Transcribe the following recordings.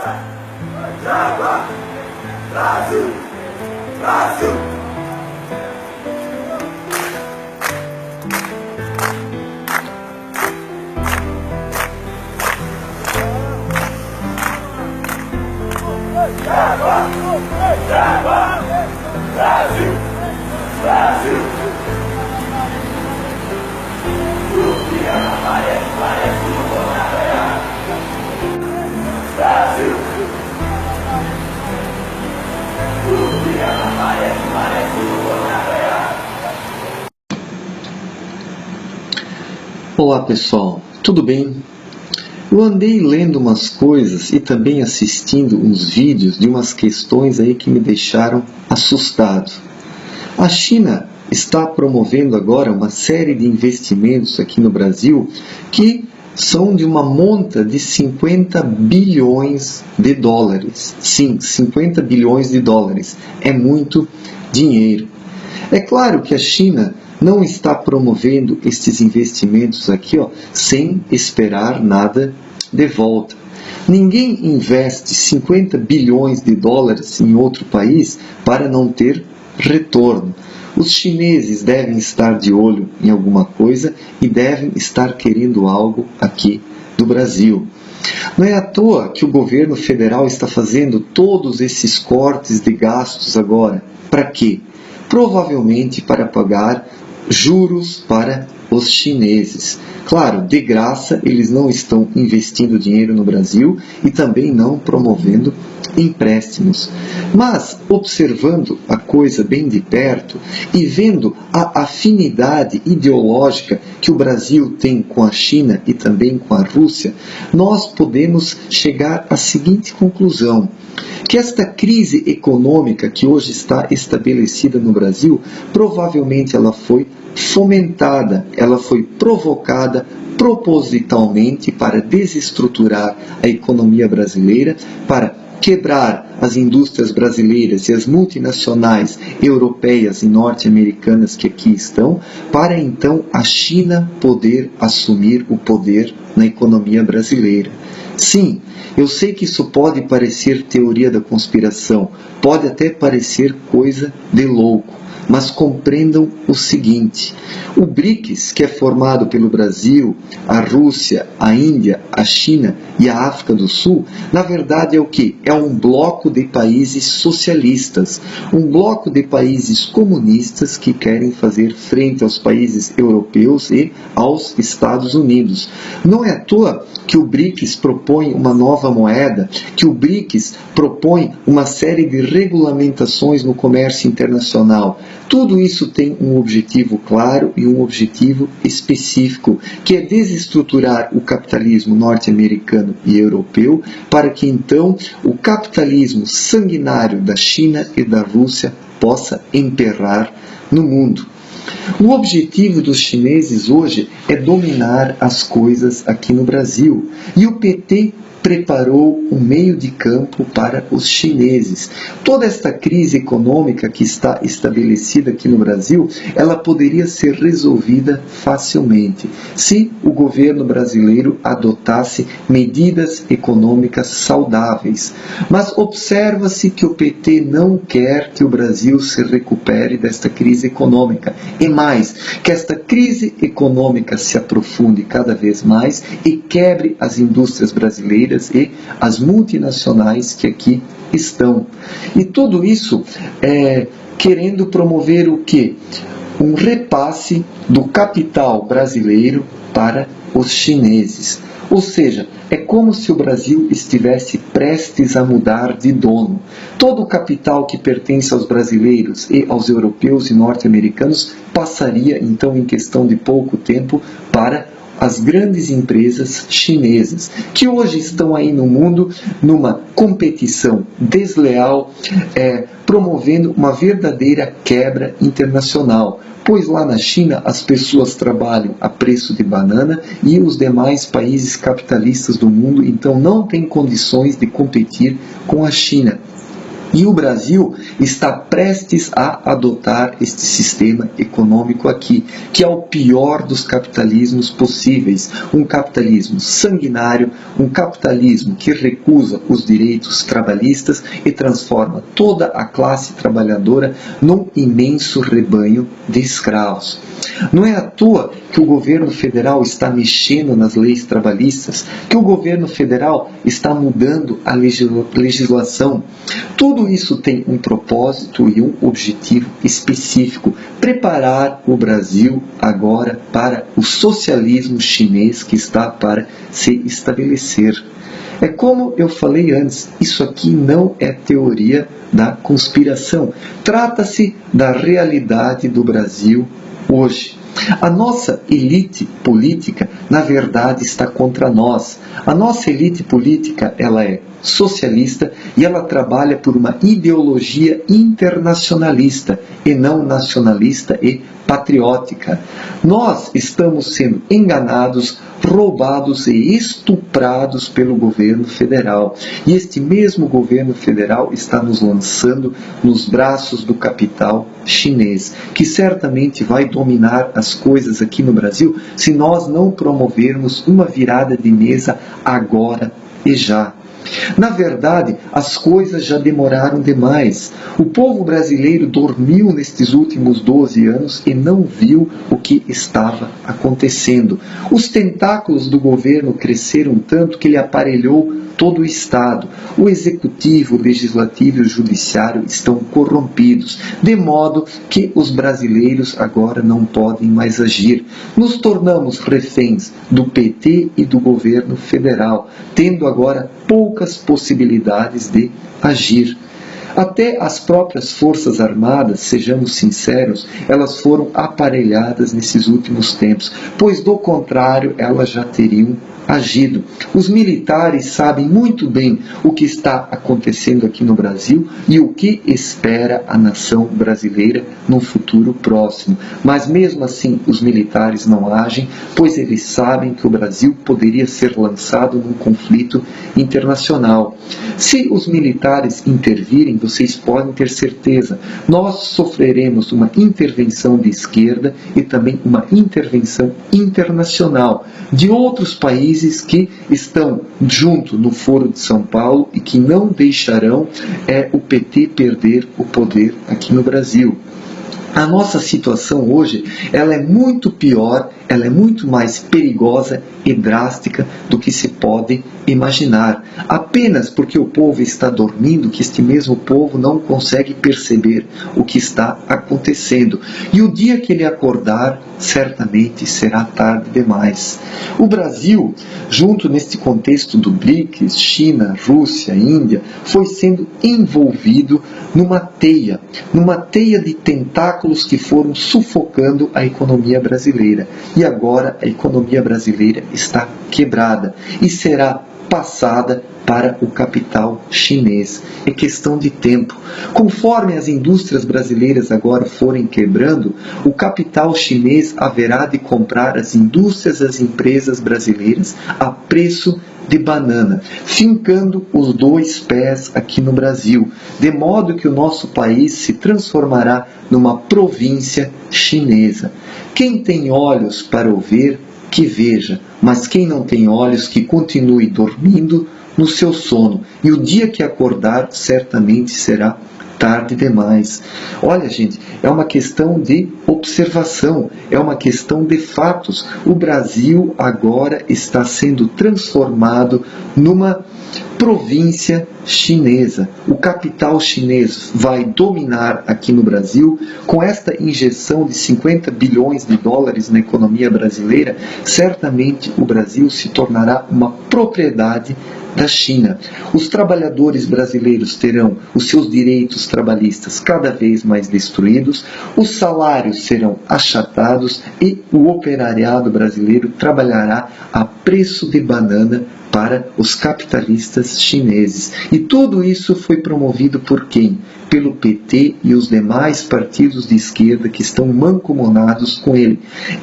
Java, Brasil, Brasil. Java, Java, Brasil, Brasil. Brasil. Olá pessoal, tudo bem? Eu andei lendo umas coisas e também assistindo uns vídeos de umas questões aí que me deixaram assustado. A China está promovendo agora uma série de investimentos aqui no Brasil que são de uma monta de 50 bilhões de dólares. Sim, 50 bilhões de dólares. É muito dinheiro. É claro que a China não está promovendo estes investimentos aqui, sem esperar nada de volta. Ninguém investe 50 bilhões de dólares em outro país para não ter retorno. Os chineses devem estar de olho em alguma coisa e devem estar querendo algo aqui do Brasil. Não é à toa que o governo federal está fazendo todos esses cortes de gastos agora. Para quê? Provavelmente para pagar juros para os chineses. Claro, de graça, eles não estão investindo dinheiro no Brasil e também não promovendo empréstimos. Mas, observando a coisa bem de perto e vendo a afinidade ideológica que o Brasil tem com a China e também com a Rússia, nós podemos chegar à seguinte conclusão: que esta crise econômica que hoje está estabelecida no Brasil, provavelmente ela foi fomentada, ela foi provocada propositalmente para desestruturar a economia brasileira, para quebrar as indústrias brasileiras e as multinacionais europeias e norte-americanas que aqui estão, para então a China poder assumir o poder na economia brasileira. Sim, eu sei que isso pode parecer teoria da conspiração, pode até parecer coisa de louco, mas compreendam o seguinte: o BRICS, que é formado pelo Brasil, a Rússia, a Índia, a China e a África do Sul, na verdade é o quê? É um bloco de países socialistas, um bloco de países comunistas que querem fazer frente aos países europeus e aos Estados Unidos. Não é à toa que o BRICS propõe uma nova moeda, que o BRICS propõe uma série de regulamentações no comércio internacional. Tudo isso tem um objetivo claro e um objetivo específico, que é desestruturar o capitalismo norte-americano e europeu, para que então o capitalismo sanguinário da China e da Rússia possa emperrar no mundo. O objetivo dos chineses hoje é dominar as coisas aqui no Brasil, e o PT preparou um meio de campo para os chineses. Toda esta crise econômica que está estabelecida aqui no Brasil, ela poderia ser resolvida facilmente, se o governo brasileiro adotasse medidas econômicas saudáveis. Mas observa-se que o PT não quer que o Brasil se recupere desta crise econômica. E mais, que esta crise econômica se aprofunde cada vez mais e quebre as indústrias brasileiras e as multinacionais que aqui estão. E tudo isso querendo promover o quê? Um repasse do capital brasileiro para os chineses. Ou seja, é como se o Brasil estivesse prestes a mudar de dono. Todo o capital que pertence aos brasileiros e aos europeus e norte-americanos passaria, então, em questão de pouco tempo, para as grandes empresas chinesas, que hoje estão aí no mundo numa competição desleal, promovendo uma verdadeira quebra internacional. Pois lá na China as pessoas trabalham a preço de banana e os demais países capitalistas do mundo então não têm condições de competir com a China. E o Brasil está prestes a adotar este sistema econômico aqui, que é o pior dos capitalismos possíveis. Um capitalismo sanguinário, um capitalismo que recusa os direitos trabalhistas e transforma toda a classe trabalhadora num imenso rebanho de escravos. Não é à toa que o governo federal está mexendo nas leis trabalhistas, que o governo federal está mudando a legislação. Tudo isso tem um propósito e um objetivo específico: preparar o Brasil agora para o socialismo chinês que está para se estabelecer. É como eu falei antes, isso aqui não é teoria da conspiração. Trata-se da realidade do Brasil hoje. A nossa elite política, na verdade, está contra nós. A nossa elite política, ela é socialista e ela trabalha por uma ideologia internacionalista e não nacionalista e patriótica. Nós estamos sendo enganados, roubados e estuprados pelo governo federal. E este mesmo governo federal está nos lançando nos braços do capital chinês, que certamente vai dominar as coisas aqui no Brasil se nós não promovermos uma virada de mesa agora e já. Na verdade, as coisas já demoraram demais. O povo brasileiro dormiu nestes últimos 12 anos e não viu o que estava acontecendo. Os tentáculos do governo cresceram tanto que ele aparelhou todo o Estado. O Executivo, o Legislativo e o Judiciário estão corrompidos, de modo que os brasileiros agora não podem mais agir. Nos tornamos reféns do PT e do governo federal, tendo agora poucas possibilidades de agir. Até as próprias Forças Armadas, sejamos sinceros, elas foram aparelhadas nesses últimos tempos, pois do contrário elas já teriam agido. Os militares sabem muito bem o que está acontecendo aqui no Brasil e o que espera a nação brasileira no futuro próximo. Mas mesmo assim os militares não agem, pois eles sabem que o Brasil poderia ser lançado num conflito internacional. Se os militares intervirem, vocês podem ter certeza, nós sofreremos uma intervenção de esquerda e também uma intervenção internacional de outros países que estão junto no Foro de São Paulo e que não deixarão o PT perder o poder aqui no Brasil. A nossa situação hoje, ela é muito pior, ela é muito mais perigosa e drástica do que se pode imaginar. Apenas porque o povo está dormindo, que este mesmo povo não consegue perceber o que está acontecendo. E o dia que ele acordar, certamente será tarde demais. O Brasil, junto neste contexto do BRICS, China, Rússia, Índia, foi sendo envolvido numa teia de tentáculos que foram sufocando a economia brasileira. E agora a economia brasileira está quebrada e será passada para o capital chinês. É questão de tempo. Conforme as indústrias brasileiras agora forem quebrando, o capital chinês haverá de comprar as indústrias e as empresas brasileiras a preço de banana, fincando os dois pés aqui no Brasil, de modo que o nosso país se transformará numa província chinesa. Quem tem olhos para ouvir, que veja, mas quem não tem olhos, que continue dormindo no seu sono, e o dia que acordar certamente será tarde demais. Olha, gente, é uma questão de observação, é uma questão de fatos. O Brasil agora está sendo transformado numa província chinesa. O capital chinês vai dominar aqui no Brasil. Com esta injeção de 50 bilhões de dólares na economia brasileira, certamente o Brasil se tornará uma propriedade da China. Os trabalhadores brasileiros terão os seus direitos trabalhistas cada vez mais destruídos, os salários serão achatados e o operariado brasileiro trabalhará a preço de banana para os capitalistas chineses. E tudo isso foi promovido por quem? Pelo PT e os demais partidos de esquerda que estão mancomunados com ele,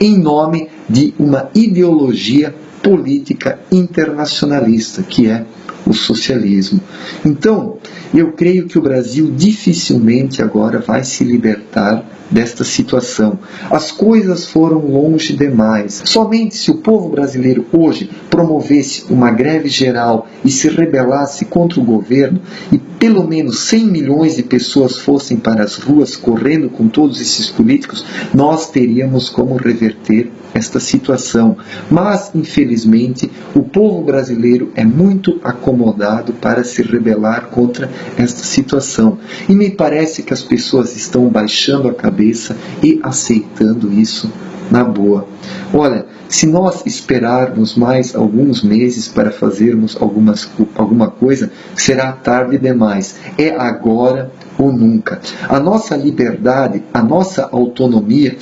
em nome de uma ideologia política internacionalista, que é o socialismo. Então, eu creio que o Brasil dificilmente agora vai se libertar desta situação. As coisas foram longe demais. Somente se o povo brasileiro hoje promovesse uma greve geral e se rebelasse contra o governo e pelo menos 100 milhões de pessoas fossem para as ruas correndo com todos esses políticos, nós teríamos como reverter esta situação. Mas, infelizmente, o povo brasileiro é muito acomodado para se rebelar contra esta situação. E me parece que as pessoas estão baixando a cabeça e aceitando isso na boa. Olha, se nós esperarmos mais alguns meses para fazermos alguma coisa, será tarde demais. É agora ou nunca. A nossa liberdade, a nossa autonomia,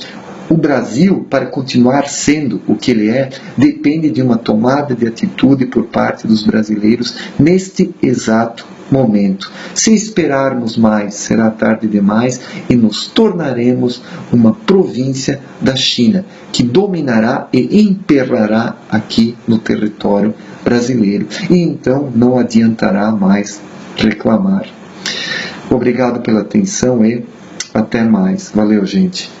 o Brasil, para continuar sendo o que ele é, depende de uma tomada de atitude por parte dos brasileiros neste exato momento. Se esperarmos mais, será tarde demais e nos tornaremos uma província da China, que dominará e imperará aqui no território brasileiro. E então não adiantará mais reclamar. Obrigado pela atenção e até mais. Valeu, gente.